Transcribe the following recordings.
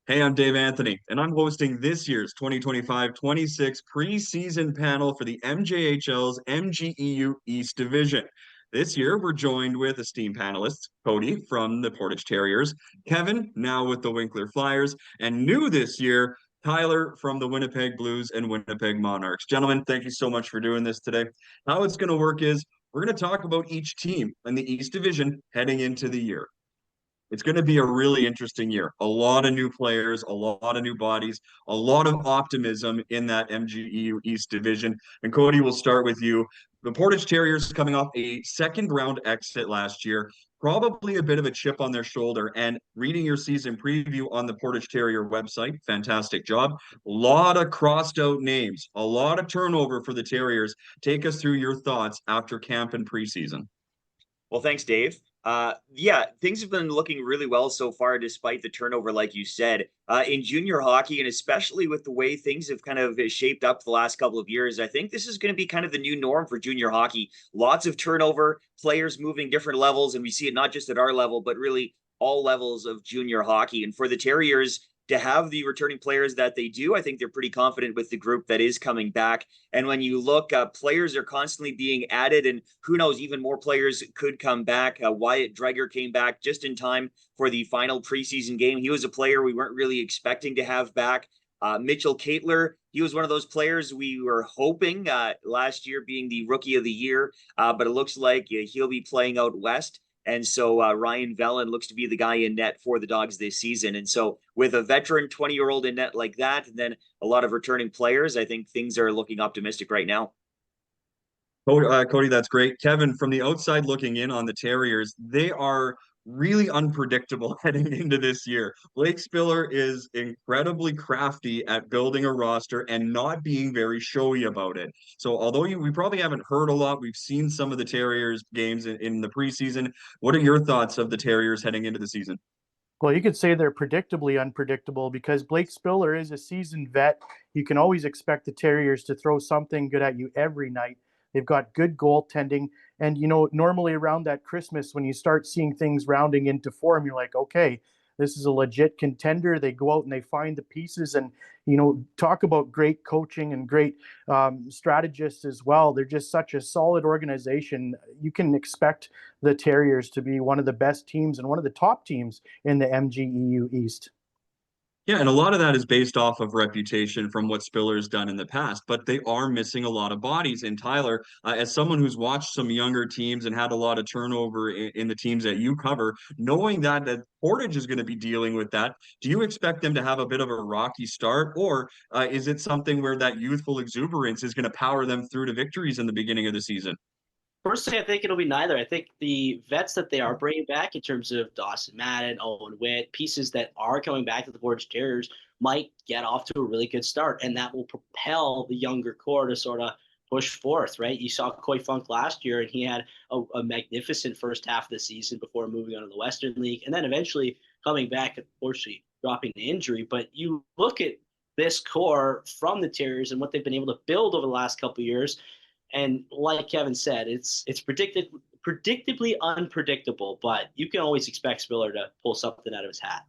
Hey, I'm Dave Anthony, and I'm hosting this year's 2025-26 preseason panel for the MJHL's MGEU East Division. This year, we're joined with esteemed panelists, Cody from the Portage Terriers, Kevin, now with the Winkler Flyers, and new this year, Tyler from the Winnipeg Blues and Winnipeg Monarchs. Gentlemen, thank you so much for doing this today. How it's going to work is we're going to talk about each team in the East Division heading into the year. It's going to be a really interesting year. A lot of new players, a lot of new bodies, a lot of optimism in that MGEU East Division. And Cody, we'll start with you. The Portage Terriers coming off a second round exit last year, probably a bit of a chip on their shoulder. And reading your season preview on the Portage Terrier website, fantastic job. A lot of crossed out names, a lot of turnover for the Terriers. Take us through your thoughts after camp and preseason. Well, thanks, Dave. Yeah, things have been looking really well so far, despite the turnover, like you said. In junior hockey, and especially with the way things have kind of shaped up the last couple of years, I think this is going to be kind of the new norm for junior hockey. Lots of turnover, players moving different levels, and we see it not just at our level, but really all levels of junior hockey. And for the Terriers, to have the returning players that they do, I think they're pretty confident with the group that is coming back. And when you look, players are constantly being added, and who knows, even more players could come back. Wyatt Dreger came back just in time for the final preseason game. He was a player we weren't really expecting to have back. Mitchell Caitler, he was one of those players we were hoping last year being the rookie of the year, but it looks like he'll be playing out west. And so Ryan Vellon looks to be the guy in net for the Dogs this season. And so with a veteran 20-year-old in net like that, and then a lot of returning players, I think things are looking optimistic right now. Cody, that's great. Kevin, from the outside looking in on the Terriers, they are really unpredictable heading into this year. Blake Spiller is incredibly crafty at building a roster and not being very showy about it. So, although we probably haven't heard a lot, we've seen some of the Terriers games in the preseason. What are your thoughts of the Terriers heading into the season? Well, you could say they're predictably unpredictable because Blake Spiller is a seasoned vet. You can always expect the Terriers to throw something good at you every night. They've got good goaltending. And, normally around that Christmas, when you start seeing things rounding into form, you're like, okay, this is a legit contender. They go out and they find the pieces and, talk about great coaching and great strategists as well. They're just such a solid organization. You can expect the Terriers to be one of the best teams and one of the top teams in the MGEU East. Yeah, and a lot of that is based off of reputation from what Spiller's done in the past, but they are missing a lot of bodies. And Tyler, as someone who's watched some younger teams and had a lot of turnover in the teams that you cover, knowing that Portage is going to be dealing with that, do you expect them to have a bit of a rocky start, or is it something where that youthful exuberance is going to power them through to victories in the beginning of the season? Personally, I think it'll be neither. I think the vets that they are bringing back in terms of Dawson Madden, Owen Witt, pieces that are coming back to the Portage Terriers might get off to a really good start, and that will propel the younger core to sort of push forth, right? You saw Coy Funk last year, and he had a magnificent first half of the season before moving on to the Western League, and then eventually coming back, unfortunately dropping the injury. But you look at this core from the Terriers and what they've been able to build over the last couple of years, and like Kevin said, it's predictably unpredictable, but you can always expect Spiller to pull something out of his hat.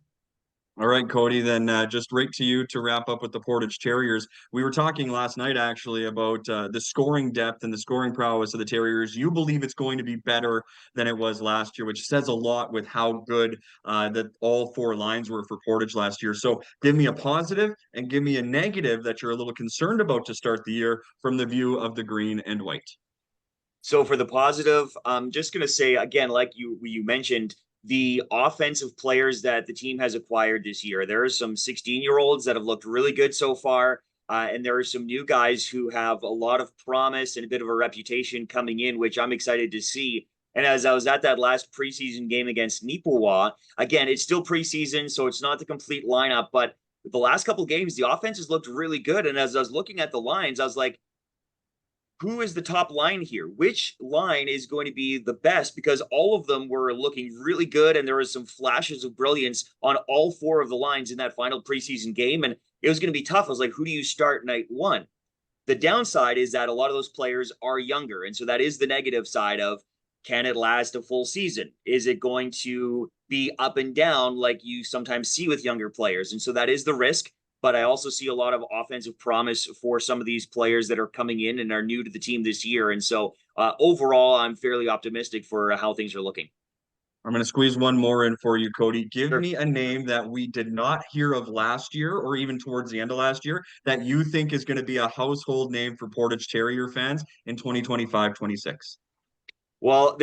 All right, Cody, then just right to you to wrap up with the Portage Terriers. We were talking last night, actually, about the scoring depth and the scoring prowess of the Terriers. You believe it's going to be better than it was last year, which says a lot with how good that all four lines were for Portage last year. So give me a positive and give me a negative that you're a little concerned about to start the year from the view of the green and white. So for the positive, I'm just going to say, again, like you mentioned, the offensive players that the team has acquired this year. There are some 16-year-olds that have looked really good so far. And there are some new guys who have a lot of promise and a bit of a reputation coming in, which I'm excited to see. And as I was at that last preseason game against Nipawa, again, it's still preseason, so it's not the complete lineup. But the last couple of games, the offense has looked really good. And as I was looking at the lines, I was like, who is the top line here? Which line is going to be the best? Because all of them were looking really good, and there was some flashes of brilliance on all four of the lines in that final preseason game, and it was going to be tough. I was like, who do you start night one? The downside is that a lot of those players are younger, and so that is the negative side of, Can it last a full season? Is it going to be up and down like you sometimes see with younger players? And so that is the risk. But I also see a lot of offensive promise for some of these players that are coming in and are new to the team this year. And so overall, I'm fairly optimistic for how things are looking. I'm going to squeeze one more in for you, Cody. Give Sure. me a name that we did not hear of last year or even towards the end of last year that you think is going to be a household name for Portage Terrier fans in 2025-26. Well,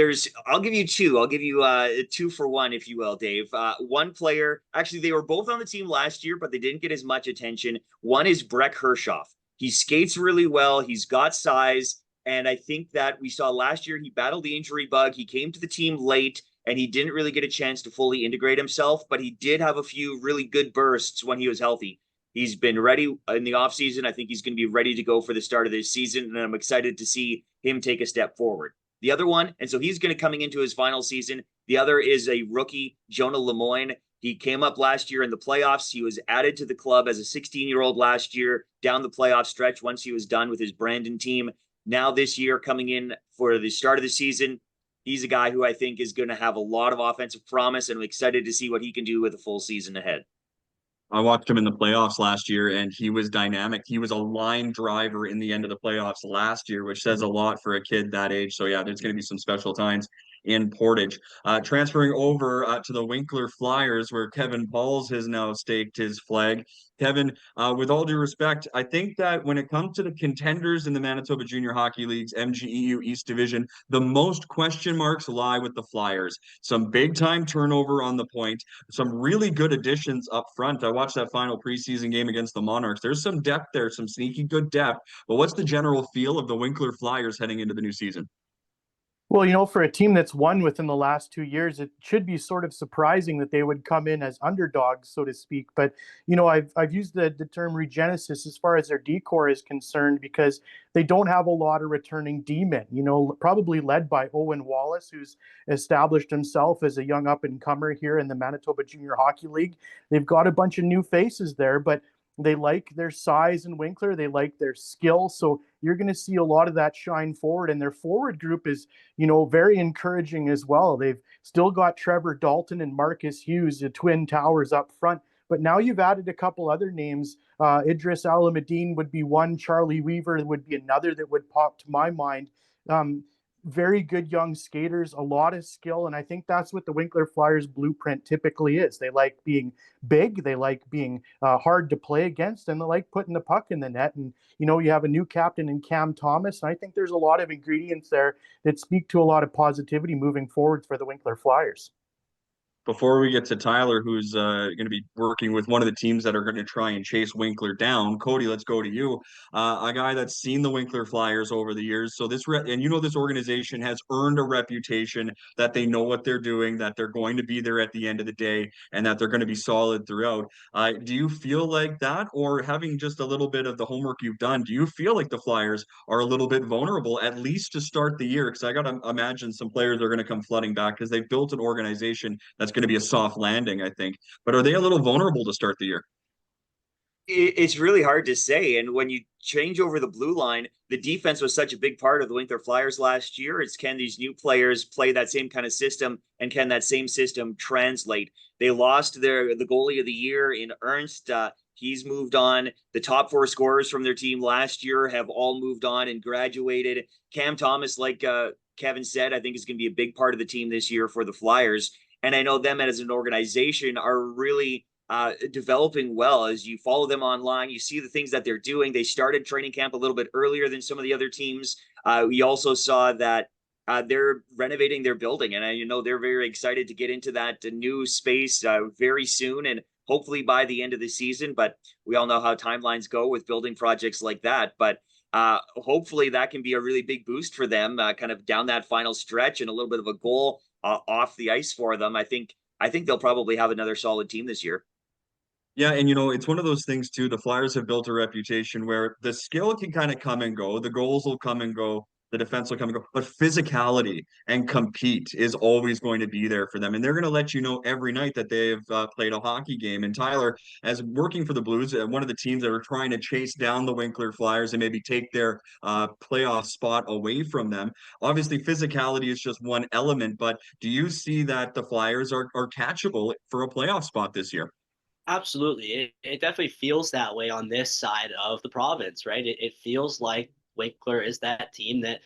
I'll give you two. I'll give you 2 for 1, if you will, Dave. One player, actually, they were both on the team last year, but they didn't get as much attention. One is Breck Hershoff. He skates really well. He's got size. And I think that we saw last year, he battled the injury bug. He came to the team late and he didn't really get a chance to fully integrate himself, but he did have a few really good bursts when he was healthy. He's been ready in the offseason. I think he's going to be ready to go for the start of this season, and I'm excited to see him take a step forward. The other one, and so he's going to coming into his final season. The other is a rookie, Jonah Lemoyne. He came up last year in the playoffs. He was added to the club as a 16-year-old last year down the playoff stretch once he was done with his Brandon team. Now this year coming in for the start of the season, he's a guy who I think is going to have a lot of offensive promise, and I'm excited to see what he can do with a full season ahead. I watched him in the playoffs last year, and he was dynamic. He was a line driver in the end of the playoffs last year, which says a lot for a kid that age. So, yeah, there's going to be some special times in Portage. Transferring over to the Winkler Flyers, where Kevin Pauls has now staked his flag. Kevin, with all due respect, I think that when it comes to the contenders in the Manitoba Junior Hockey League's MGEU East Division, the most question marks lie with the Flyers. Some big-time turnover on the point, some really good additions up front. I watched that final preseason game against the Monarchs. There's some depth there, some sneaky good depth. But what's the general feel of the Winkler Flyers heading into the new season? Well, for a team that's won within the last 2 years, it should be sort of surprising that they would come in as underdogs, so to speak. But, I've used the term regenesis as far as their decor is concerned because they don't have a lot of returning D-men, probably led by Owen Wallace, who's established himself as a young up-and-comer here in the Manitoba Junior Hockey League. They've got a bunch of new faces there, but they like their size in Winkler. They like their skill. So you're going to see a lot of that shine forward. And their forward group is, very encouraging as well. They've still got Trevor Dalton and Marcus Hughes, the twin towers up front. But now you've added a couple other names. Idris Alameddine would be one. Charlie Weaver would be another that would pop to my mind. Very good young skaters, a lot of skill. And I think that's what the Winkler Flyers blueprint typically is. They like being big. They like being hard to play against, and they like putting the puck in the net. And, you have a new captain in Cam Thomas. And I think there's a lot of ingredients there that speak to a lot of positivity moving forward for the Winkler Flyers. Before we get to Tyler, who's going to be working with one of the teams that are going to try and chase Winkler down, Cody, let's go to you. A guy that's seen the Winkler Flyers over the years. So this this organization has earned a reputation that they know what they're doing, that they're going to be there at the end of the day, and that they're going to be solid throughout. Do you feel like that, or having just a little bit of the homework you've done, do you feel like the Flyers are a little bit vulnerable, at least to start the year? Because I got to imagine some players are going to come flooding back because they've built an organization that's going to be a soft landing, I think. But are they a little vulnerable to start the year? It's really hard to say. And when you change over the blue line, the defense was such a big part of the Winkler Flyers last year. It's can these new players play that same kind of system, and can that same system translate? They lost the goalie of the year in Ernst. He's moved on. The top 4 scorers from their team last year have all moved on and graduated. Cam Thomas, like Kevin said, I think is going to be a big part of the team this year for the Flyers. And I know them as an organization are really developing well. As you follow them online, you see the things that they're doing. They started training camp a little bit earlier than some of the other teams. We also saw that they're renovating their building, and they're very excited to get into that new space very soon, and hopefully by the end of the season. But we all know how timelines go with building projects like that. But hopefully that can be a really big boost for them, kind of down that final stretch, and a little bit of a goal off the ice for them. I think they'll probably have another solid team this year. Yeah, and it's one of those things too. The Flyers have built a reputation where the skill can kind of come and go, the goals will come and go, the defense will come and go. But physicality and compete is always going to be there for them. And they're going to let you know every night that they've played a hockey game. And Tyler, as working for the Blues, one of the teams that are trying to chase down the Winkler Flyers and maybe take their playoff spot away from them, obviously physicality is just one element. But do you see that the Flyers are catchable for a playoff spot this year? Absolutely. It definitely feels that way on this side of the province, right? It feels like Winkler is that team that,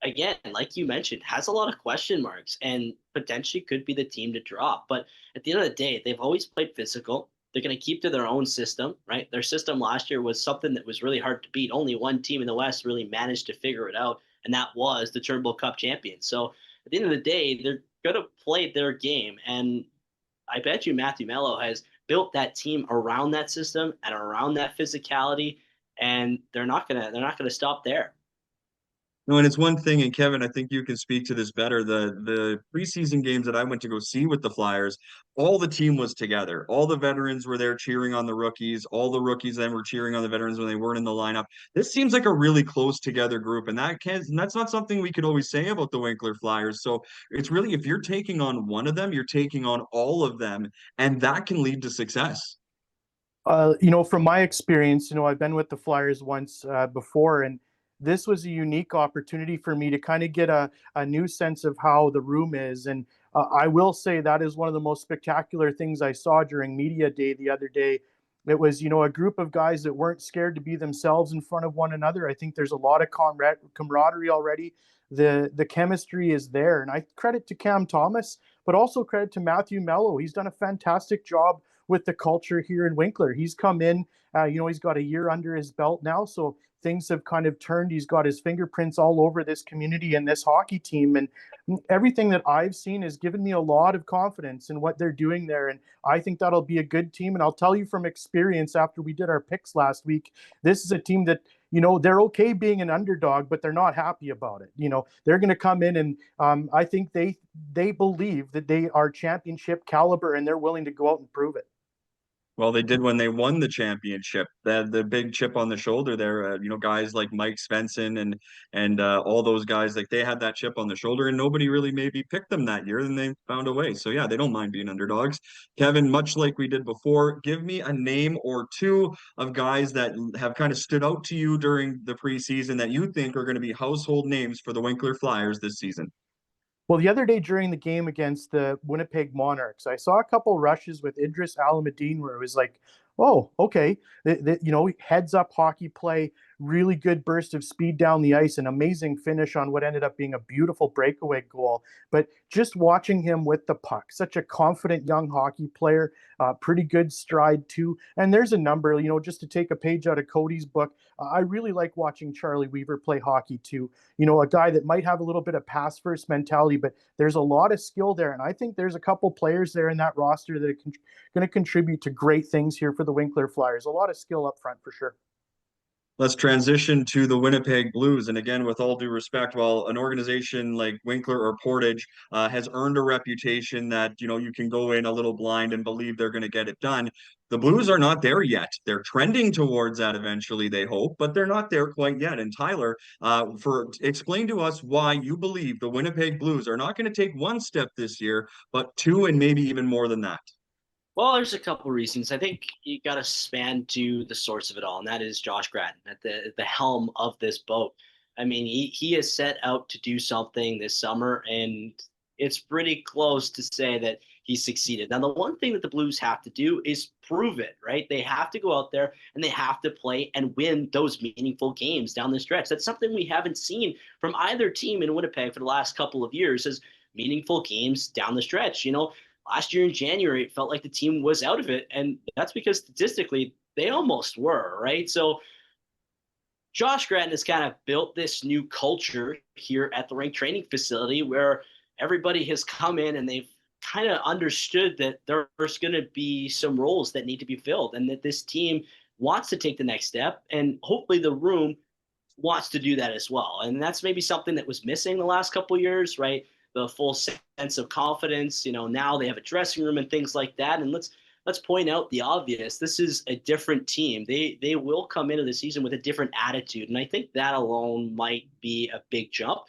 again, like you mentioned, has a lot of question marks and potentially could be the team to drop. But at the end of the day, they've always played physical. They're going to keep to their own system, right? Their system last year was something that was really hard to beat. Only one team in the West really managed to figure it out, and that was the Turnbull Cup champions. So at the end of the day, they're going to play their game. And I bet you Matthew Mello has built that team around that system and around that physicality, and they're not gonna stop there. No, and it's one thing, and Kevin, I think you can speak to this better. The preseason games that I went to go see with the Flyers, all the team was together. All the veterans were there cheering on the rookies. All the rookies then were cheering on the veterans when they weren't in the lineup. This seems like a really close together group, and that's not something we could always say about the Winkler Flyers. So it's really, if you're taking on one of them, you're taking on all of them, and that can lead to success. From my experience, I've been with the Flyers once before, and this was a unique opportunity for me to kind of get a new sense of how the room is. And I will say that is one of the most spectacular things I saw during media day the other day. It was, a group of guys that weren't scared to be themselves in front of one another. I think there's a lot of camaraderie already. The chemistry is there. And I credit to Cam Thomas, but also credit to Matthew Mello. He's done a fantastic job with the culture here in Winkler. He's come in, he's got a year under his belt now. So things have kind of turned. He's got his fingerprints all over this community and this hockey team. And everything that I've seen has given me a lot of confidence in what they're doing there. And I think that'll be a good team. And I'll tell you from experience, after we did our picks last week, this is a team that, they're okay being an underdog, but they're not happy about it. They're going to come in and I think they believe that they are championship caliber and they're willing to go out and prove it. Well, they did when they won the championship. They had the big chip on the shoulder there. Guys like Mike Svensson and all those guys, like they had that chip on the shoulder, and nobody really maybe picked them that year. And they found a way. So yeah, they don't mind being underdogs. Kevin, much like we did before, give me a name or two of guys that have kind of stood out to you during the preseason that you think are going to be household names for the Winkler Flyers this season. Well, the other day during the game against the Winnipeg Monarchs, I saw a couple rushes with Idris Alameddine where it was like, oh, okay, heads up hockey play, really good burst of speed down the ice, an amazing finish on what ended up being a beautiful breakaway goal. But just watching him with the puck, such a confident young hockey player, pretty good stride too. And there's a number, just to take a page out of Cody's book, I really like watching Charlie Weaver play hockey too. A guy that might have a little bit of pass first mentality, but there's a lot of skill there. And I think there's a couple players there in that roster that are going to contribute to great things here for the Winkler Flyers. A lot of skill up front for sure. Let's transition to the Winnipeg Blues. And again, with all due respect, while an organization like Winkler or Portage has earned a reputation that, you can go in a little blind and believe they're going to get it done, the Blues are not there yet. They're trending towards that eventually, they hope, but they're not there quite yet. And Tyler, explain to us why you believe the Winnipeg Blues are not going to take one step this year, but two and maybe even more than that. Well, there's a couple of reasons. I think you got to span to the source of it all, and that is Josh Gratton at the helm of this boat. I mean, he has set out to do something this summer, and it's pretty close to say that he succeeded. Now, the one thing that the Blues have to do is prove it, right? They have to go out there and they have to play and win those meaningful games down the stretch. That's something we haven't seen from either team in Winnipeg for the last couple of years, is meaningful games down the stretch. Last year in January, it felt like the team was out of it, and that's because statistically they almost were, right? So Josh Gratton has kind of built this new culture here at the rink training facility where everybody has come in and they've kind of understood that there's going to be some roles that need to be filled and that this team wants to take the next step, and hopefully the room wants to do that as well. And that's maybe something that was missing the last couple of years, right? The full sense of confidence. Now they have a dressing room and things like that. And let's let's point out the obvious. This is a different team. They will come into the season with a different attitude, and I think that alone might be a big jump.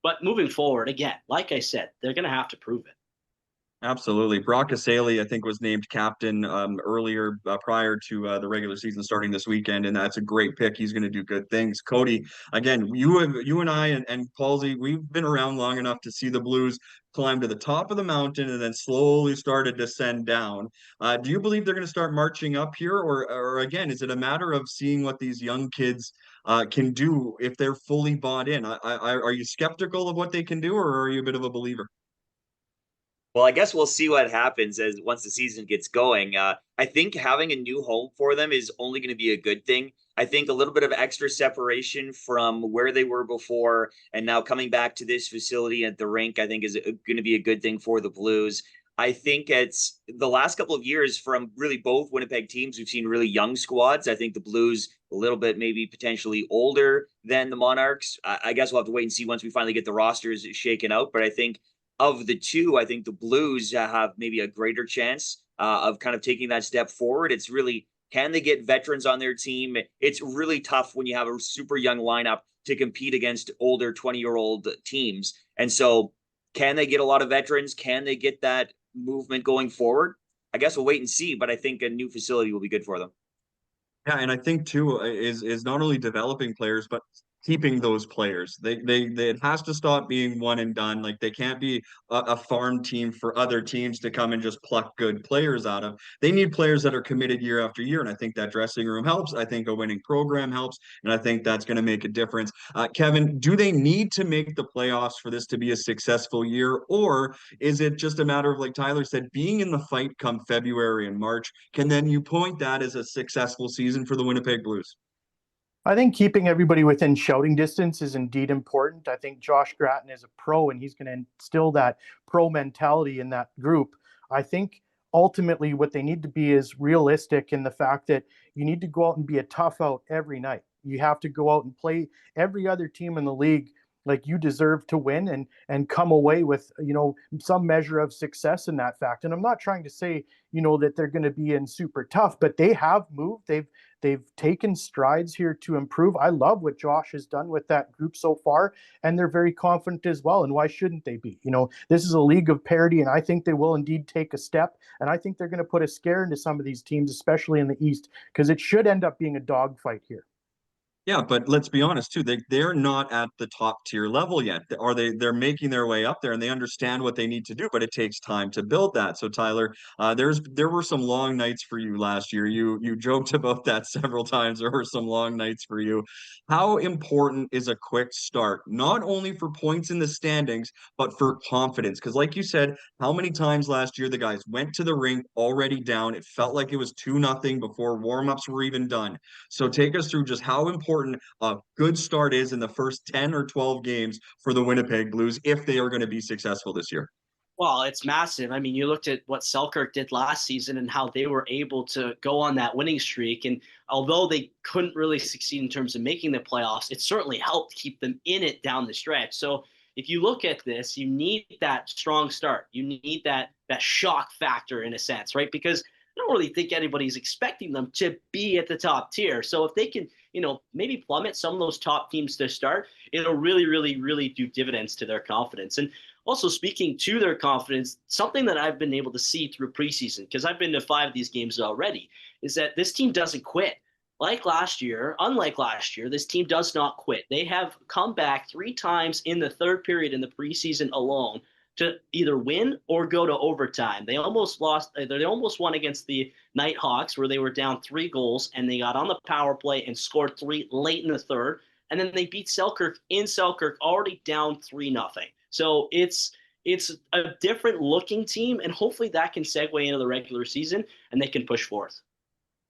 But moving forward, again, like I said, they're going to have to prove it. Absolutely. Brock Asaley, I think, was named captain earlier prior to the regular season starting this weekend, and that's a great pick. He's going to do good things. Cody, again, you and I and Palsy, we've been around long enough to see the Blues climb to the top of the mountain and then slowly start to descend down. Do you believe they're going to start marching up here, or again, is it a matter of seeing what these young kids can do if they're fully bought in? Are you skeptical of what they can do, or are you a bit of a believer? Well, I guess we'll see what happens as once the season gets going. I think having a new home for them is only going to be a good thing. I think a little bit of extra separation from where they were before and now coming back to this facility at the rink, I think is going to be a good thing for the Blues. I think it's the last couple of years from really both Winnipeg teams, we've seen really young squads. I think the Blues a little bit maybe potentially older than the Monarchs. I guess we'll have to wait and see once we finally get the rosters shaken out. But I think of the two, I think the Blues have maybe a greater chance of kind of taking that step forward. It's really, can they get veterans on their team? It's really tough when you have a super young lineup to compete against older 20-year-old teams. And so can they get a lot of veterans? Can they get that movement going forward? I guess we'll wait and see, but I think a new facility will be good for them. Yeah, and I think too is not only developing players, but keeping those players. They it has to stop being one and done. Like they can't be a farm team for other teams to come and just pluck good players out of. They need players that are committed year after year, and I think that dressing room helps. I think a winning program helps, and I think that's going to make a difference. Kevin, do they need to make the playoffs for this to be a successful year, or is it just a matter of, like Tyler said, being in the fight come February and March? Can then you point that as a successful season for the Winnipeg Blues? I think keeping everybody within shouting distance is indeed important. I think Josh Gratton is a pro, and he's going to instill that pro mentality in that group. I think ultimately what they need to be is realistic in the fact that you need to go out and be a tough out every night. You have to go out and play every other team in the league like you deserve to win and come away with, some measure of success in that fact. And I'm not trying to say, that they're going to be in super tough, but they have moved. They've taken strides here to improve. I love what Josh has done with that group so far, and they're very confident as well. And why shouldn't they be? This is a league of parity, and I think they will indeed take a step. And I think they're going to put a scare into some of these teams, especially in the East, because it should end up being a dogfight here. Yeah, but let's be honest too. They're not at the top tier level yet. Are they? They're making their way up there, and they understand what they need to do. But it takes time to build that. So Tyler, there were some long nights for you last year. You joked about that several times. There were some long nights for you. How important is a quick start, not only for points in the standings, but for confidence? Because like you said, how many times last year the guys went to the rink already down? It felt like it was 2-0 before warmups were even done. So take us through just how important a good start is in the first 10 or 12 games for the Winnipeg Blues if they are going to be successful this year. Well, it's massive. I mean, you looked at what Selkirk did last season and how they were able to go on that winning streak. And although they couldn't really succeed in terms of making the playoffs, it certainly helped keep them in it down the stretch. So if you look at this, you need that strong start. You need that shock factor in a sense, right? Because I don't really think anybody's expecting them to be at the top tier. So if they can, maybe plummet some of those top teams to start, it'll really, really, really do dividends to their confidence. And also speaking to their confidence, something that I've been able to see through preseason, because I've been to 5 of these games already, is that this team doesn't quit. Unlike last year, this team does not quit. They have come back 3 times in the third period in the preseason alone to either win or go to overtime. They almost won against the Nighthawks, where they were down 3 goals, and they got on the power play and scored 3 late in the third. And then they beat Selkirk in Selkirk, already down 3-0. So it's a different looking team, and hopefully that can segue into the regular season and they can push forth.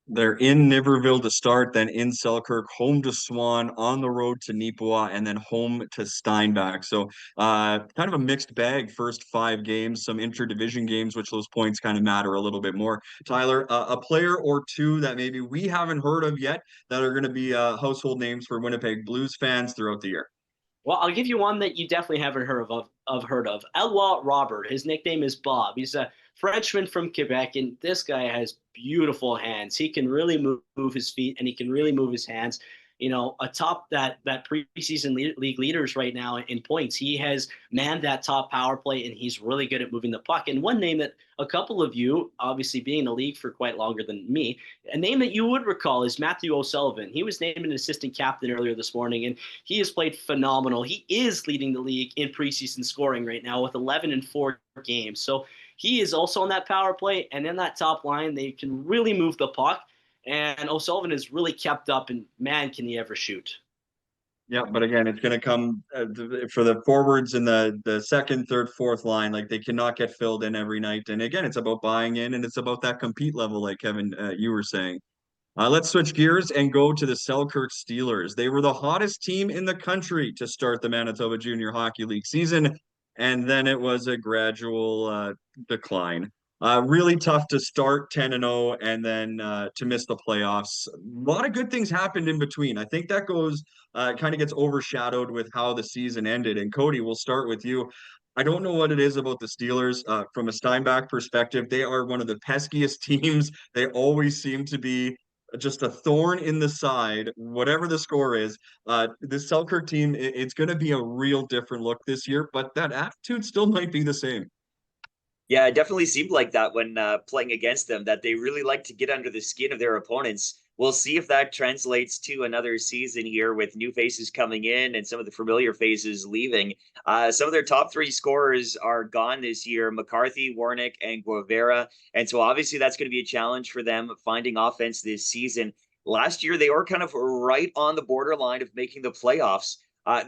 They're in Niverville to start, then in Selkirk, home to Swan, on the road to Nipoa, and then home to Steinbach. So kind of a mixed bag first 5 games, some interdivision games, which those points kind of matter a little bit more. Tyler, a player or two that maybe we haven't heard of yet that are going to be household names for Winnipeg Blues fans throughout the year. Well, I'll give you one that you definitely haven't heard of. Eloi Robert. His nickname is Bob. He's a Frenchman from Quebec, and this guy has beautiful hands. He can really move his feet, and he can really move his hands. You know, atop that preseason league leaders right now in points. He has manned that top power play, and he's really good at moving the puck. And one name that a couple of you, obviously being in the league for quite longer than me, a name that you would recall is Matthew O'Sullivan. He was named an assistant captain earlier this morning, and he has played phenomenal. He is leading the league in preseason scoring right now with 11 and 4 games. So he is also on that power play, and in that top line, they can really move the puck. And O'Sullivan has really kept up, and man, can he ever shoot. Yeah, but again, it's going to come for the forwards in the second, third, fourth line. Like they cannot get filled in every night. And again, it's about buying in, and it's about that compete level, like Kevin, you were saying. Let's switch gears and go to the Selkirk Steelers. They were the hottest team in the country to start the Manitoba Junior Hockey League season, and then it was a gradual decline. Really tough to start 10-0 and then to miss the playoffs. A lot of good things happened in between. I think that goes kind of gets overshadowed with how the season ended. And Cody, we'll start with you. I don't know what it is about the Steelers. From a Steinbach perspective, they are one of the peskiest teams. They always seem to be just a thorn in the side, whatever the score is. This Selkirk team, it's going to be a real different look this year, but that attitude still might be the same. Yeah, it definitely seemed like that when playing against them, that they really like to get under the skin of their opponents. We'll see if that translates to another season here with new faces coming in and some of the familiar faces leaving. Some of their top 3 scorers are gone this year, McCarthy, Warnick, and Guevara. And so obviously that's going to be a challenge for them finding offense this season. Last year, they were kind of right on the borderline of making the playoffs.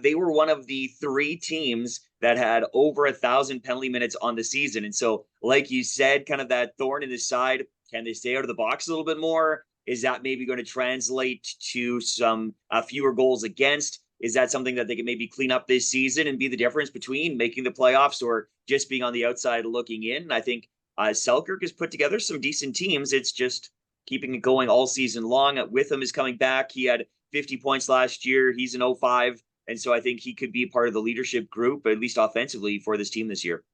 They were one of the 3 teams that had over 1,000 penalty minutes on the season. And so, like you said, kind of that thorn in the side, can they stay out of the box a little bit more? Is that maybe going to translate to some fewer goals against? Is that something that they can maybe clean up this season and be the difference between making the playoffs or just being on the outside looking in? I think Selkirk has put together some decent teams. It's just keeping it going all season long. Witham is coming back. He had 50 points last year. He's an 05. And so I think he could be part of the leadership group, at least offensively, for this team this year.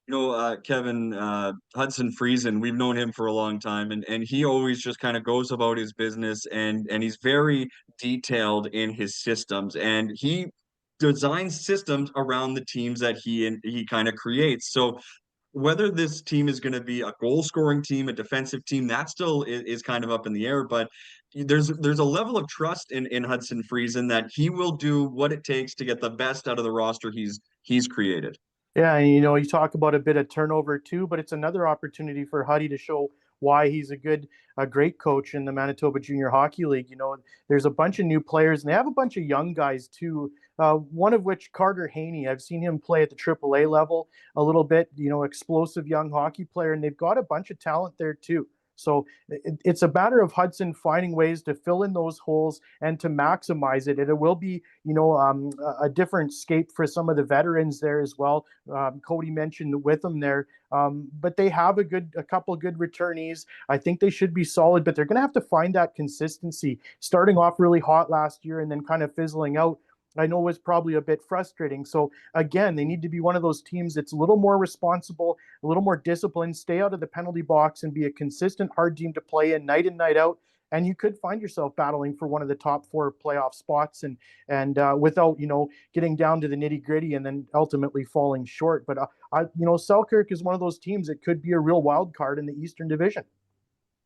You know, Kevin, Hudson Friesen, we've known him for a long time, and he always just kind of goes about his business, and he's very detailed in his systems, and he designs systems around the teams that he kind of creates. So whether this team is going to be a goal scoring team, a defensive team, that still is kind of up in the air. But there's a level of trust in Hudson Friesen that he will do what it takes to get the best out of the roster he's created. Yeah, and you talk about a bit of turnover too, but it's another opportunity for Huddy to show why he's a great coach in the Manitoba Junior Hockey League. There's a bunch of new players, and they have a bunch of young guys too. One of which, Carter Haney, I've seen him play at the AAA level a little bit. Explosive young hockey player, and they've got a bunch of talent there too. So it's a matter of Hudson finding ways to fill in those holes and to maximize it. And it will be, a different scape for some of the veterans there as well. Cody mentioned with them there, but they have a couple of good returnees. I think they should be solid, but they're going to have to find that consistency. Starting off really hot last year and then kind of fizzling out, I know was probably a bit frustrating. So again, they need to be one of those teams that's a little more responsible, a little more disciplined, stay out of the penalty box and be a consistent hard team to play in night out. And you could find yourself battling for one of the top 4 playoff spots and without, getting down to the nitty gritty and then ultimately falling short. But, Selkirk is one of those teams that could be a real wild card in the Eastern Division.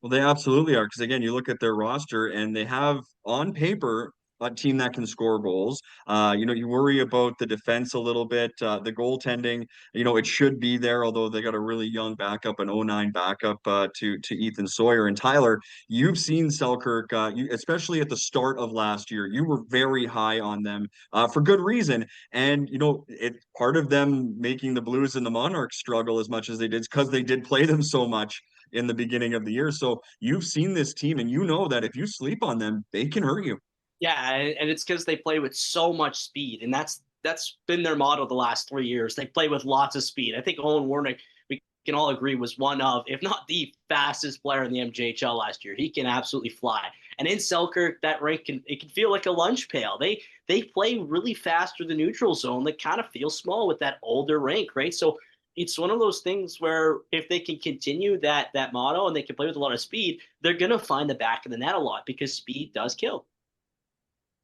Well, they absolutely are. Because again, you look at their roster and they have on paper a team that can score goals. You worry about the defense a little bit, the goaltending. It should be there, although they got a really young backup, an 09 backup to Ethan Sawyer. And Tyler, you've seen Selkirk, especially at the start of last year. You were very high on them for good reason. And it's part of them making the Blues and the Monarchs struggle as much as they did because they did play them so much in the beginning of the year. So you've seen this team, and you know that if you sleep on them, they can hurt you. Yeah, and it's because they play with so much speed, and that's been their motto the last 3 years. They play with lots of speed. I think Owen Warnick, we can all agree was one of, if not the fastest player in the MJHL last year. He can absolutely fly. And in Selkirk, that rink can feel like a lunch pail. They play really fast through the neutral zone. They kind of feel small with that older rink, right? So it's one of those things where if they can continue that motto and they can play with a lot of speed, they're going to find the back of the net a lot because speed does kill.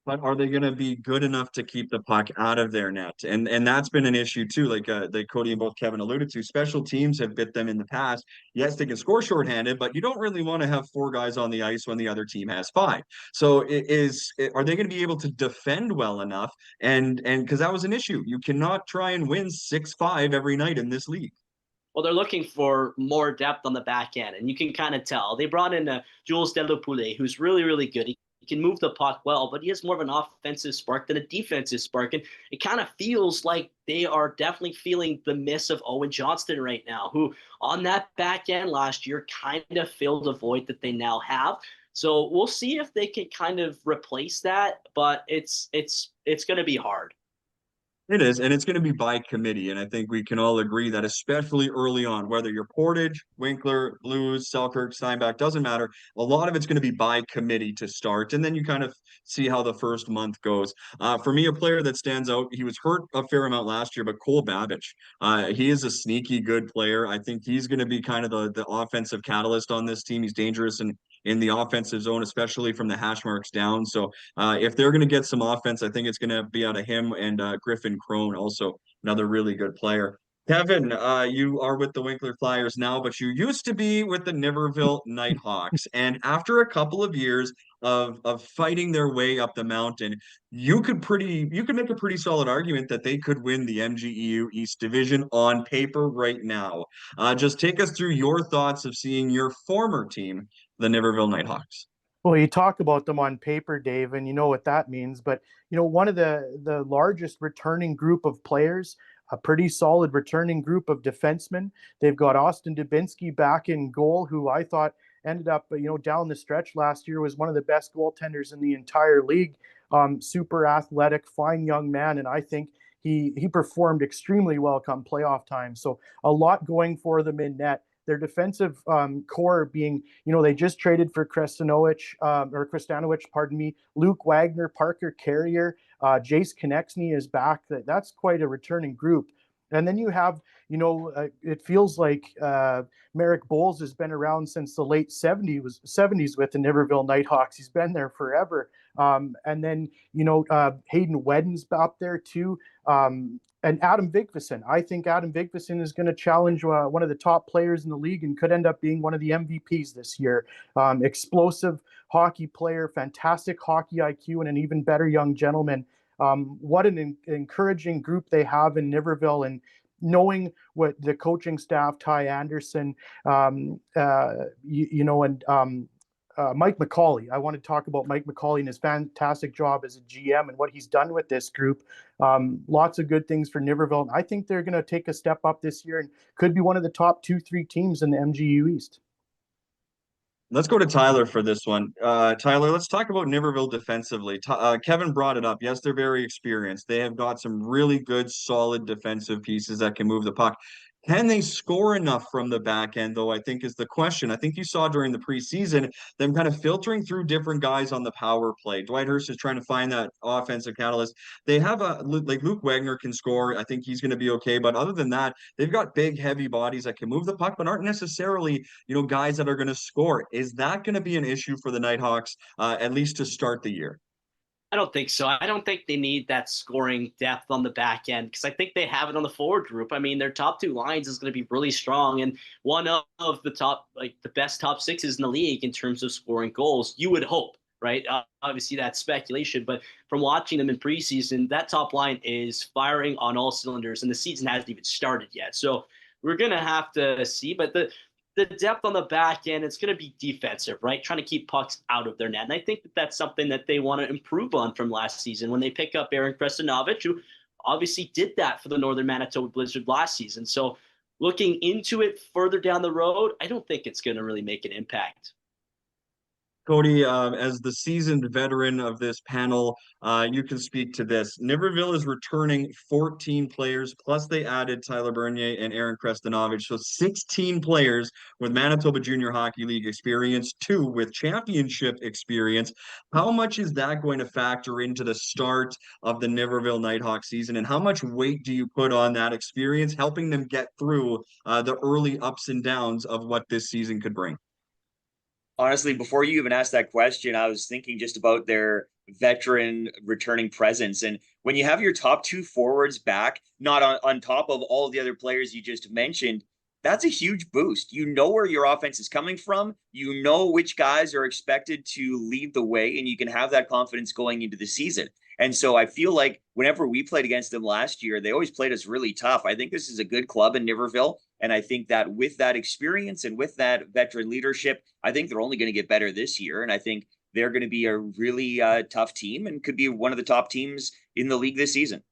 But are they going to be good enough to keep the puck out of their net? And that's been an issue too. Like Cody and both Kevin alluded to, special teams have bit them in the past. Yes, they can score shorthanded, but you don't really want to have four guys on the ice when the other team has five. So are they going to be able to defend well enough? And because that was an issue, you cannot try and win 6-5 every night in this league. Well, they're looking for more depth on the back end, and you can kind of tell. They brought in Jules Delapoulet, who's really, really good. He can move the puck well, but he has more of an offensive spark than a defensive spark. And it kind of feels like they are definitely feeling the miss of Owen Johnston right now, who on that back end last year kind of filled a void that they now have. So we'll see if they can kind of replace that, but it's going to be hard. It is, and it's going to be by committee. And I think we can all agree that, especially early on, whether you're Portage, Winkler, Blues, Selkirk, Steinbach, doesn't matter. A lot of it's going to be by committee to start. And then you kind of see how the first month goes. For me, a player that stands out, he was hurt a fair amount last year, but Cole Babbage. He is a sneaky good player. I think he's going to be kind of the offensive catalyst on this team. He's dangerous in the offensive zone, especially from the hash marks down. So if they're going to get some offense, I think it's going to be out of him and Griffin Crone, also another really good player. Kevin, you are with the Winkler Flyers now, but you used to be with the Niverville Nighthawks. And after a couple of years of fighting their way up the mountain, you could make a pretty solid argument that they could win the MGEU East Division on paper right now. Just take us through your thoughts of seeing your former team, the Niverville Nighthawks. Well, you talk about them on paper, Dave, and you know what that means. But, one of the largest returning group of players, a pretty solid returning group of defensemen. They've got Austin Dubinsky back in goal, who I thought ended up, down the stretch last year was one of the best goaltenders in the entire league. Super athletic, fine young man. And I think he performed extremely well come playoff time. So a lot going for them in net. Their defensive core being, they just traded for Kristanovic, Luke Wagner, Parker Carrier, Jace Konechny is back. That's quite a returning group. And then you have, it feels like Merrick Bowles has been around since the late 70s with the Niverville Nighthawks. He's been there forever. And then, Hayden Wedden's up there too. And Adam Vigvason. I think Adam Vigvason is going to challenge one of the top players in the league and could end up being one of the MVPs this year. Explosive hockey player, fantastic hockey IQ, and an even better young gentleman. What an encouraging group they have in Niverville, and knowing what the coaching staff, Ty Anderson, Mike McCauley. I want to talk about Mike McCauley and his fantastic job as a GM and what he's done with this group. Lots of good things for Niverville. And I think they're going to take a step up this year and could be one of the top 2-3 teams in the MGEU East. Let's go to Tyler for this one. Tyler, let's talk about Niverville defensively. Kevin brought it up. Yes, they're very experienced. They have got some really good, solid defensive pieces that can move the puck. Can they score enough from the back end, though, I think is the question. I think you saw during the preseason them kind of filtering through different guys on the power play. Dwight Hurst is trying to find that offensive catalyst. They have like Luke Wagner can score. I think he's going to be okay. But other than that, they've got big, heavy bodies that can move the puck, but aren't necessarily, guys that are going to score. Is that going to be an issue for the Nighthawks, at least to start the year? I don't think so. I don't think they need that scoring depth on the back end because I think they have it on the forward group. I mean, their top two lines is going to be really strong, and one of the top, the best top sixes in the league in terms of scoring goals. You would hope, right? Obviously, that's speculation, but from watching them in preseason, that top line is firing on all cylinders, and the season hasn't even started yet. So we're going to have to see, but the depth on the back end, it's going to be defensive, right? Trying to keep pucks out of their net. And I think that's something that they want to improve on from last season when they pick up Aaron Kristanovic, who obviously did that for the Northern Manitoba Blizzard last season. So looking into it further down the road, I don't think it's going to really make an impact. Cody, as the seasoned veteran of this panel, you can speak to this. Niverville is returning 14 players, plus they added Tyler Bernier and Aaron Krestanovich. So 16 players with Manitoba Junior Hockey League experience, 2 with championship experience. How much is that going to factor into the start of the Niverville Nighthawks season? And how much weight do you put on that experience, helping them get through the early ups and downs of what this season could bring? Honestly, before you even asked that question, I was thinking just about their veteran returning presence. And when you have your top 2 forwards back, not on top of all the other players you just mentioned, that's a huge boost. You know where your offense is coming from. You know which guys are expected to lead the way, and you can have that confidence going into the season. And so I feel like whenever we played against them last year, they always played us really tough. I think this is a good club in Niverville. And I think that with that experience and with that veteran leadership, I think they're only going to get better this year. And I think they're going to be a really tough team and could be one of the top teams in the league this season.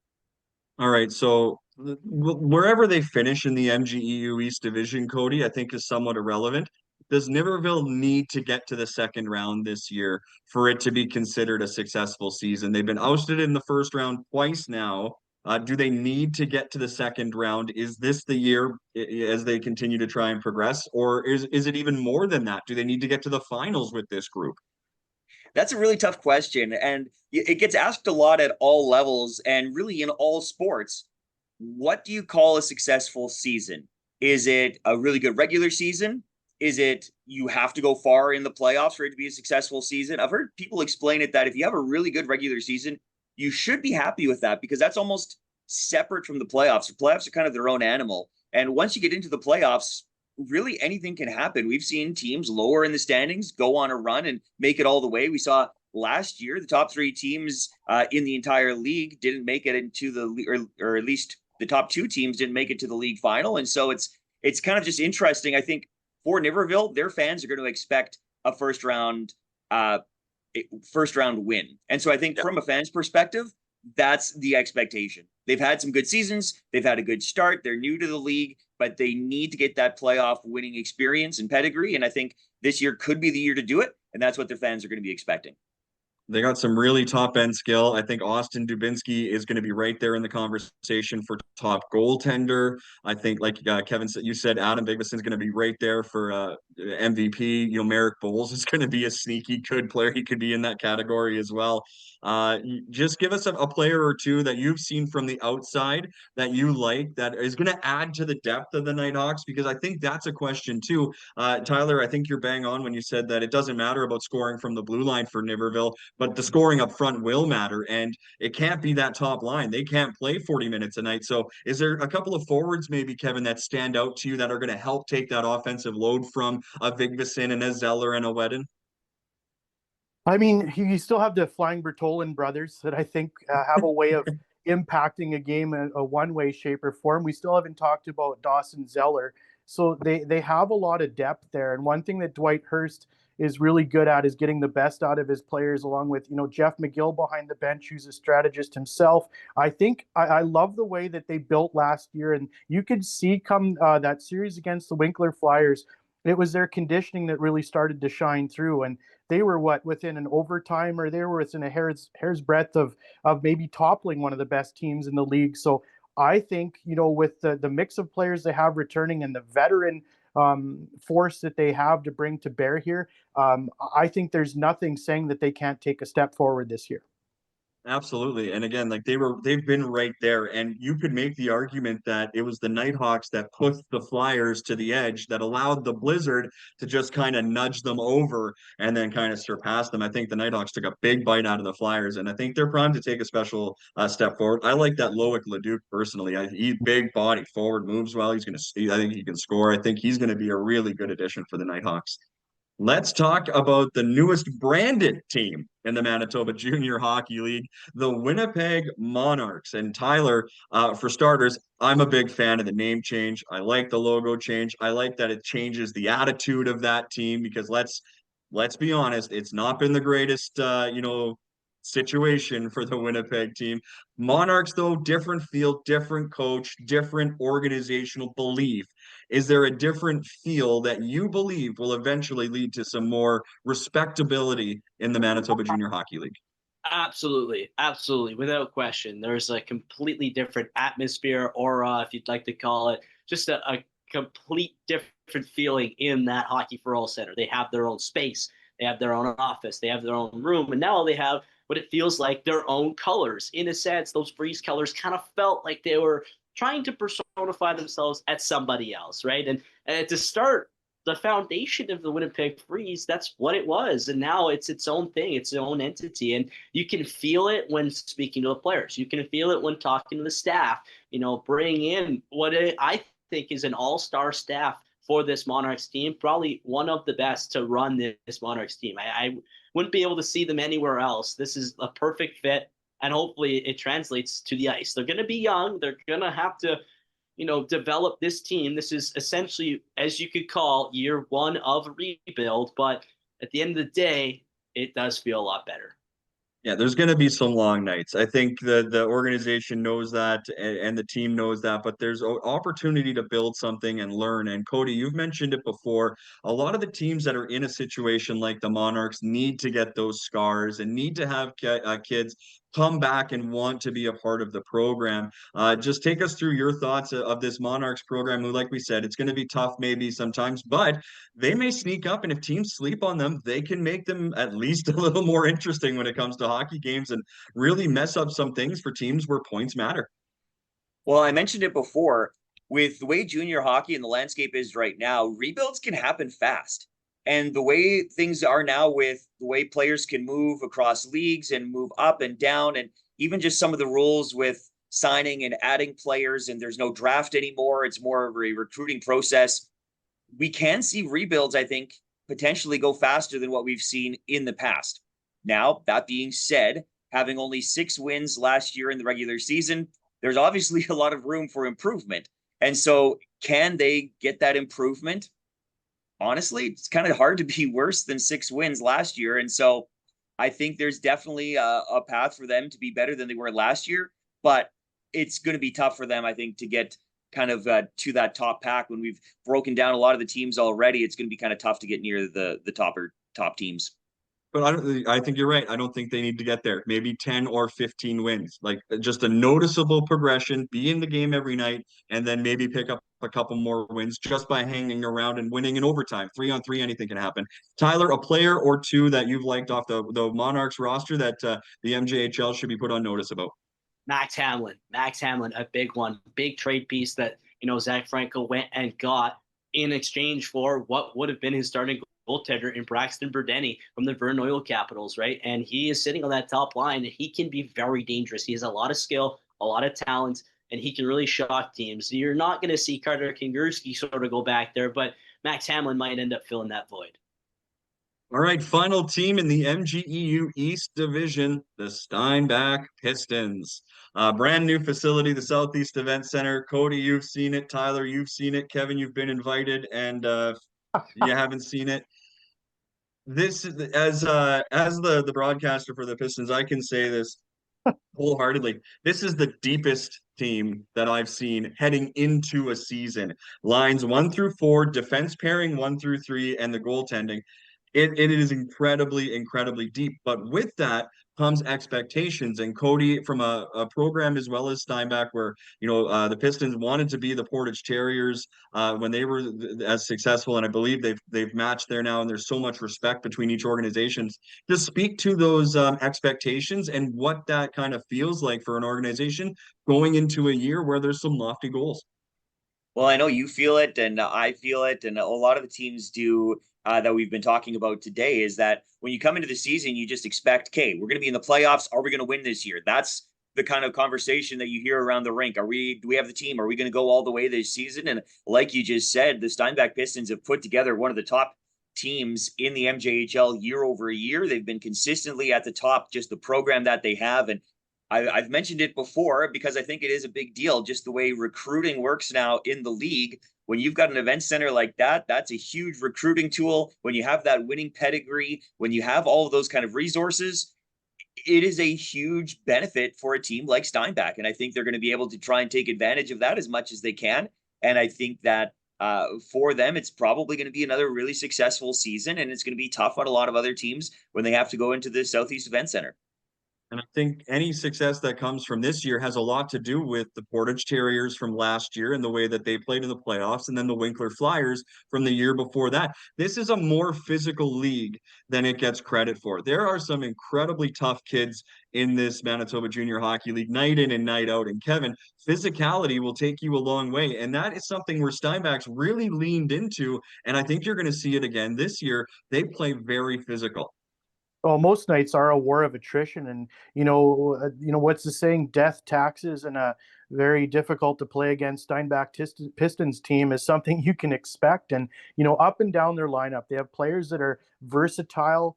All right, so wherever they finish in the MGEU East Division, Cody, I think is somewhat irrelevant. Does Niverville need to get to the second round this year for it to be considered a successful season? They've been ousted in the first round twice now. Do they need to get to the second round? Is this the year as they continue to try and progress, or is it even more than that? Do they need to get to the finals with this group? That's a really tough question. And it gets asked a lot at all levels and really in all sports. What do you call a successful season? Is it a really good regular season? Is it you have to go far in the playoffs for it to be a successful season? I've heard people explain it that if you have a really good regular season, you should be happy with that because that's almost separate from the playoffs. The playoffs are kind of their own animal. And once you get into the playoffs, really anything can happen. We've seen teams lower in the standings go on a run and make it all the way. We saw last year the top 3 teams in the entire league didn't make it into the or at least the top 2 teams didn't make it to the league final. And so it's kind of just interesting. I think for Niverville, their fans are going to expect a first round win. And so I think from a fan's perspective, that's the expectation. They've had some good seasons. They've had a good start. They're new to the league, but they need to get that playoff winning experience and pedigree. And I think this year could be the year to do it. And that's what their fans are going to be expecting. They got some really top end skill. I think Austin Dubinsky is going to be right there in the conversation for top goaltender. I think, like Kevin said, you said Adam Vigvison's going to be right there for MVP. You know, Merrick Bowles is going to be a sneaky good player. He could be in that category as well. Just give us a player or two that you've seen from the outside that you like that is going to add to the depth of the Nighthawks, because I think that's a question too. Tyler, I think you're bang on when you said that it doesn't matter about scoring from the blue line for Niverville, but the scoring up front will matter, and it can't be that top line. They can't play 40 minutes a night. So is there a couple of forwards maybe, Kevin, that stand out to you that are going to help take that offensive load from a Vigvison and a Zeller and a Wedden? I mean, you still have the Flying Bertolin brothers that I think have a way of impacting a game in a one-way shape or form. We still haven't talked about Dawson Zeller. So they have a lot of depth there. And one thing that Dwight Hurst is really good at is getting the best out of his players, along with, Jeff McGill behind the bench, who's a strategist himself. I think I love the way that they built last year. And you could see come that series against the Winkler Flyers, it was their conditioning that really started to shine through. And they were within an overtime, or they were within a hair's breadth of maybe toppling one of the best teams in the league. So I think, with the mix of players they have returning and the veteran force that they have to bring to bear here, I think there's nothing saying that they can't take a step forward this year. Absolutely. And again, like they've been right there. And you could make the argument that it was the Nighthawks that pushed the Flyers to the edge that allowed the Blizzard to just kind of nudge them over and then kind of surpass them. I think the Nighthawks took a big bite out of the Flyers, and I think they're primed to take a special step forward. I like that Loic Leduc personally. He's big body forward, moves well. I think he can score. I think he's going to be a really good addition for the Nighthawks. Let's talk about the newest branded team in the Manitoba Junior Hockey League, the Winnipeg Monarchs. And Tyler, for starters, I'm a big fan of the name change. I like the logo change. I like that it changes the attitude of that team, because let's be honest, it's not been the greatest, situation for the Winnipeg team. Monarchs, though, different field, different coach, different organizational belief. Is there a different feel that you believe will eventually lead to some more respectability in the Manitoba Junior Hockey League? Absolutely, absolutely, without question. There's a completely different atmosphere, aura, if you'd like to call it, just a complete different feeling in that Hockey for All Center. They have their own space, they have their own office, they have their own room, and now they have what it feels like their own colors. In a sense, those Freeze colors kind of felt like they were trying to personify themselves as somebody else, right? And to start the foundation of the Winnipeg Freeze, that's what it was. And now it's its own thing, its own entity. And you can feel it when speaking to the players. You can feel it when talking to the staff, bring in what I think is an all-star staff for this Monarchs team, probably one of the best to run this Monarchs team. I wouldn't be able to see them anywhere else. This is a perfect fit, and hopefully it translates to the ice. They're going to be young. They're going to have to develop this team. This is essentially, as you could call, year one of rebuild. But at the end of the day, it does feel a lot better. Yeah, there's going to be some long nights. I think the organization knows that, and the team knows that, but there's an opportunity to build something and learn. And Cody, you've mentioned it before. A lot of the teams that are in a situation like the Monarchs need to get those scars and need to have kids come back and want to be a part of the program. Just take us through your thoughts of this Monarchs program, who, like we said, it's going to be tough maybe sometimes, but they may sneak up, and if teams sleep on them, they can make them at least a little more interesting when it comes to hockey games and really mess up some things for teams where points matter. Well, I mentioned it before. With the way junior hockey and the landscape is right now, rebuilds can happen fast. And the way things are now, with the way players can move across leagues and move up and down, and even just some of the rules with signing and adding players, and there's no draft anymore, it's more of a recruiting process. We can see rebuilds, I think, potentially go faster than what we've seen in the past. Now, that being said, having only 6 wins last year in the regular season, there's obviously a lot of room for improvement. And so can they get that improvement? Honestly, it's kind of hard to be worse than 6 wins last year. And so I think there's definitely a path for them to be better than they were last year, but it's going to be tough for them, I think, to get kind of to that top pack. When we've broken down a lot of the teams already, it's going to be kind of tough to get near the top teams. But I think you're right. I don't think they need to get there. Maybe 10 or 15 wins, like just a noticeable progression, be in the game every night, and then maybe pick up a couple more wins just by hanging around and winning in overtime. 3-on-3, anything can happen. Tyler, a player or two that you've liked off the Monarchs roster that the MJHL should be put on notice about? Max Hamlin, a big one, big trade piece that, Zach Franco went and got in exchange for what would have been his starting goaltender in Braxton Burdeni from the Vern Oil Capitals, right? And he is sitting on that top line, and he can be very dangerous. He has a lot of skill, a lot of talent, and he can really shock teams. You're not going to see Carter Kingurski sort of go back there, but Max Hamlin might end up filling that void. All right, final team in the MGEU East Division, the Steinbach Pistons. Brand new facility, the Southeast Event Center. Cody, you've seen it. Tyler, you've seen it. Kevin, you've been invited, and you haven't seen it. This as the broadcaster for the Pistons, I can say this wholeheartedly. This is the deepest team that I've seen heading into a season. Lines 1 through 4, defense pairing 1 through 3, and the goaltending. It is incredibly, incredibly deep. But with that comes expectations. And Cody, from a program as well as Steinbach, where the Pistons wanted to be the Portage Terriers when they were as successful, and I believe they've matched there now. And there's so much respect between each organization. Just speak to those expectations and what that kind of feels like for an organization going into a year where there's some lofty goals. Well, I know you feel it, and I feel it, and a lot of the teams do. That we've been talking about today is that when you come into the season, you just expect, okay, we're going to be in the playoffs. Are we going to win this year? That's the kind of conversation that you hear around the rink. Do we have the team? Are we going to go all the way this season? And like you just said, the Steinbach Pistons have put together one of the top teams in the MJHL year over year. They've been consistently at the top, just the program that they have. And I've mentioned it before because I think it is a big deal, just the way recruiting works now in the league. When you've got an event center like that, that's a huge recruiting tool. When you have that winning pedigree, when you have all of those kind of resources, it is a huge benefit for a team like Steinbach. And I think they're going to be able to try and take advantage of that as much as they can. And I think that for them, it's probably going to be another really successful season. And it's going to be tough on a lot of other teams when they have to go into the Southeast Event Center. And I think any success that comes from this year has a lot to do with the Portage Terriers from last year and the way that they played in the playoffs, and then the Winkler Flyers from the year before that. This is a more physical league than it gets credit for. There are some incredibly tough kids in this Manitoba Junior Hockey League, night in and night out. And Kevin, physicality will take you a long way. And that is something where Steinbach's really leaned into. And I think you're going to see it again this year. They play very physical. Well, most nights are a war of attrition, and what's the saying? Death, taxes, and a very difficult to play against Steinbach Pistons team is something you can expect. And up and down their lineup, they have players that are versatile,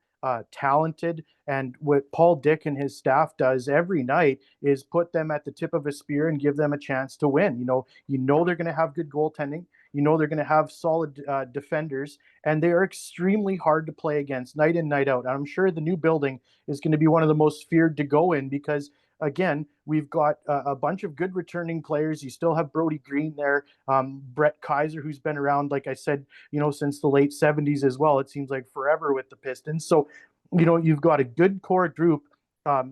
talented, and what Paul Dick and his staff does every night is put them at the tip of a spear and give them a chance to win. They're going to have good goaltending. They're going to have solid defenders, and they are extremely hard to play against night in, night out. And I'm sure the new building is going to be one of the most feared to go in because, again, we've got a bunch of good returning players. You still have Brody Green there, Brett Kaiser, who's been around, like I said, since the late 70s as well. It seems like forever with the Pistons. So, you've got a good core group,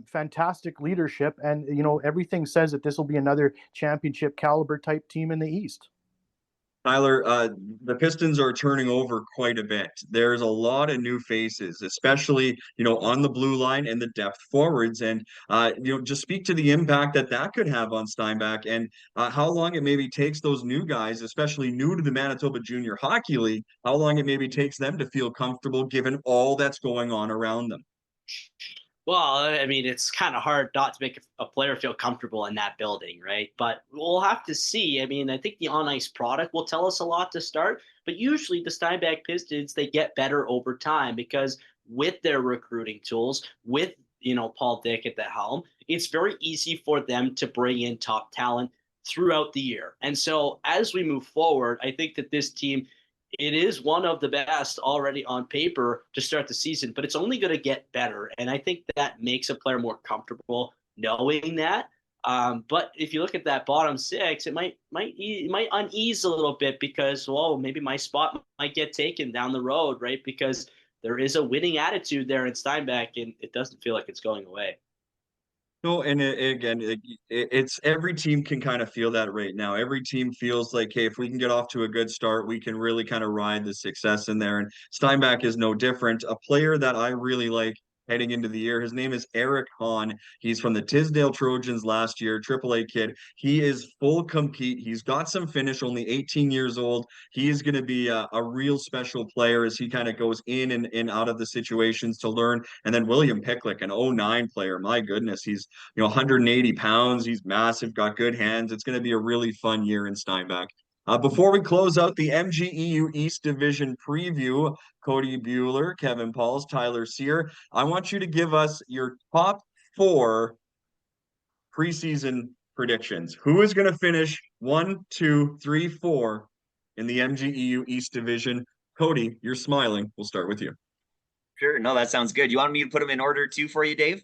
fantastic leadership, and, everything says that this will be another championship caliber type team in the East. Tyler, the Pistons are turning over quite a bit. There's a lot of new faces, especially, on the blue line and the depth forwards. And, just speak to the impact that could have on Steinbach and how long it maybe takes those new guys, especially new to the Manitoba Junior Hockey League, how long it maybe takes them to feel comfortable given all that's going on around them. Well, I mean, it's kind of hard not to make a player feel comfortable in that building, right? But we'll have to see. I mean, I think the on-ice product will tell us a lot to start, but usually the Steinbach Pistons, they get better over time because with their recruiting tools, with, Paul Dick at the helm, it's very easy for them to bring in top talent throughout the year. And so as we move forward, I think that this team, it is one of the best already on paper to start the season, but it's only going to get better. And I think that makes a player more comfortable knowing that. But if you look at that bottom six, it might unease a little bit because, maybe my spot might get taken down the road, right? Because there is a winning attitude there in Steinbach, and it doesn't feel like it's going away. No, and it's every team can kind of feel that right now. Every team feels like, hey, if we can get off to a good start, we can really kind of ride the success in there. And Steinbach is no different. A player that I really like heading into the year, his name is Eric Hahn. He's from the Tisdale Trojans last year, AAA kid. He is full compete. He's got some finish, only 18 years old. He is going to be a real special player as he kind of goes in and out of the situations to learn. And then William Picklick, an 09 player. My goodness, he's 180 pounds. He's massive, got good hands. It's going to be a really fun year in Steinbach. Before we close out the MGEU East Division preview, Cody Buhler, Kevin Pauls, Tyler Cyr, I want you to give us your top 4 preseason predictions. Who is going to finish 1, 2, 3, 4 in the MGEU East Division? Cody, you're smiling. We'll start with you. Sure. No, that sounds good. You want me to put them in order too for you, Dave?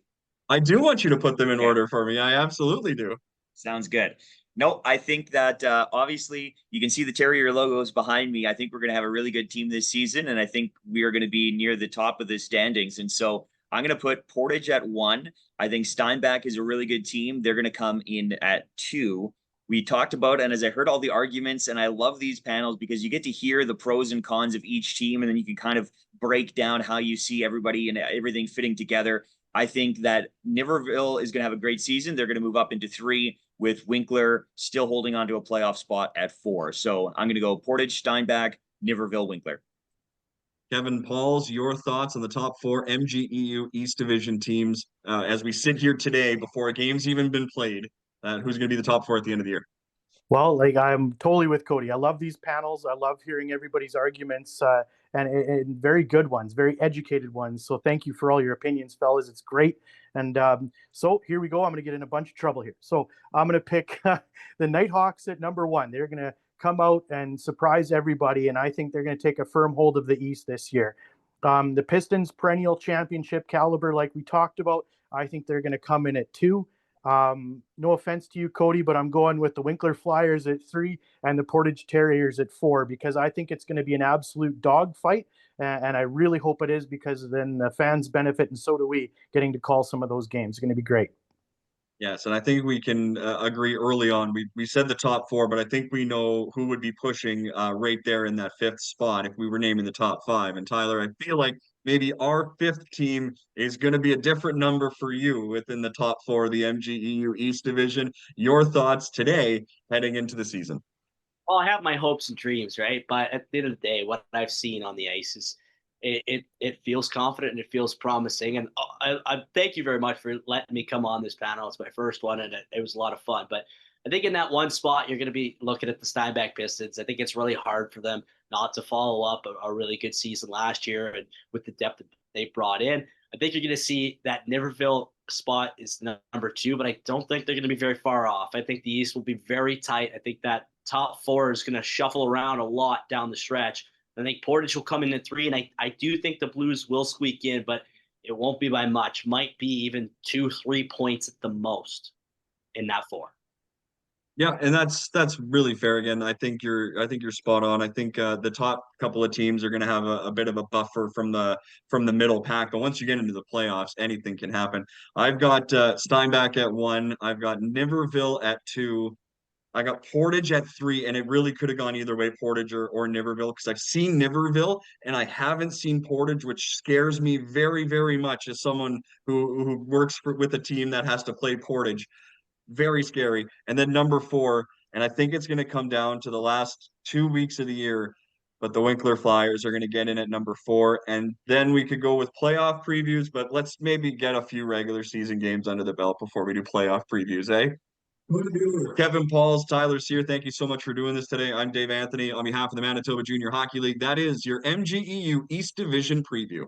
I do want you to put them in order for me. I absolutely do. Sounds good. No, I think that obviously you can see the Terrier logos behind me. I think we're going to have a really good team this season, and I think we are going to be near the top of the standings. And so I'm going to put Portage at 1. I think Steinbach is a really good team. They're going to come in at 2. We talked about, and as I heard all the arguments, and I love these panels because you get to hear the pros and cons of each team, and then you can kind of break down how you see everybody and everything fitting together. I think that Niverville is going to have a great season. They're going to move up into 3 with Winkler still holding on to a playoff spot at 4. So I'm going to go Portage, Steinbach, Niverville, Winkler. Kevin Pauls, your thoughts on the top 4 MGEU East Division teams as we sit here today before a game's even been played? Who's going to be the top 4 at the end of the year? Well, I'm totally with Cody. I love these panels. I love hearing everybody's arguments and very good ones, very educated ones. So thank you for all your opinions, fellas. It's great. And so here we go. I'm going to get in a bunch of trouble here. So I'm going to pick the Nighthawks at number 1. They're going to come out and surprise everybody, and I think they're going to take a firm hold of the East this year. The Pistons, perennial championship caliber, like we talked about. I think they're going to come in at 2. No offense to you, Cody, but I'm going with the Winkler Flyers at 3 and the Portage Terriers at 4, because I think it's going to be an absolute dogfight. And I really hope it is, because then the fans benefit, and so do we, getting to call some of those games. It's going to be great. Yes, and I think we can agree early on. We said the top 4, but I think we know who would be pushing right there in that 5th spot if we were naming the top 5. And Tyler, I feel like maybe our 5th team is going to be a different number for you within the top 4 of the MGEU East Division. Your thoughts today heading into the season? Well, I have my hopes and dreams, right? But at the end of the day, what I've seen on the ice is it feels confident and it feels promising. And I thank you very much for letting me come on this panel. It's my first one, and it was a lot of fun. But I think in that one spot, you're going to be looking at the Steinbach Pistons. I think it's really hard for them not to follow up a really good season last year, and with the depth that they brought in. I think you're going to see that Niverville spot is number 2, but I don't think they're going to be very far off. I think the East will be very tight. I think that top 4 is going to shuffle around a lot down the stretch. I think Portage will come in at 3, and I do think the Blues will squeak in, but it won't be by much. Might be even 2-3 points at the most in that 4. Yeah, and that's really fair. Again, I think you're spot on. I think the top couple of teams are going to have a bit of a buffer from the middle pack, but once you get into the playoffs, anything can happen. I've got Steinbach at 1. I've got Niverville at 2. I got Portage at 3, and it really could have gone either way, Portage or Niverville, because I've seen Niverville and I haven't seen Portage, which scares me very, very much as someone who works with a team that has to play Portage. Very scary. And then number 4, and I think it's going to come down to the last 2 weeks of the year, but the Winkler Flyers are going to get in at number 4, and then we could go with playoff previews, but let's maybe get a few regular season games under the belt before we do playoff previews, eh? Kevin Pauls, Tyler Cyr, thank you so much for doing this today. I'm Dave Anthony on behalf of the Manitoba Junior Hockey League. That is your MGEU East Division preview.